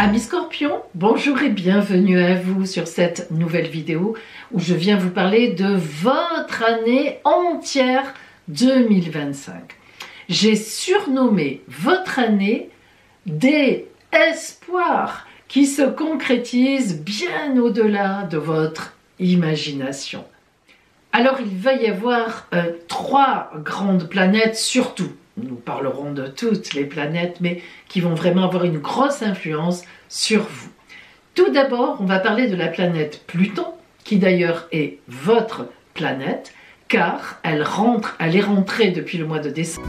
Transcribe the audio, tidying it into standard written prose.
Amis Scorpions, bonjour et bienvenue à vous sur cette nouvelle vidéo où je viens vous parler de votre année entière 2025. J'ai surnommé votre année des espoirs qui se concrétisent bien au-delà de votre imagination. Alors il va y avoir 3 grandes planètes surtout. Nous parlerons de toutes les planètes, mais qui vont vraiment avoir une grosse influence sur vous. Tout d'abord, on va parler de la planète Pluton, qui d'ailleurs est votre planète, car elle est rentrée depuis le mois de décembre.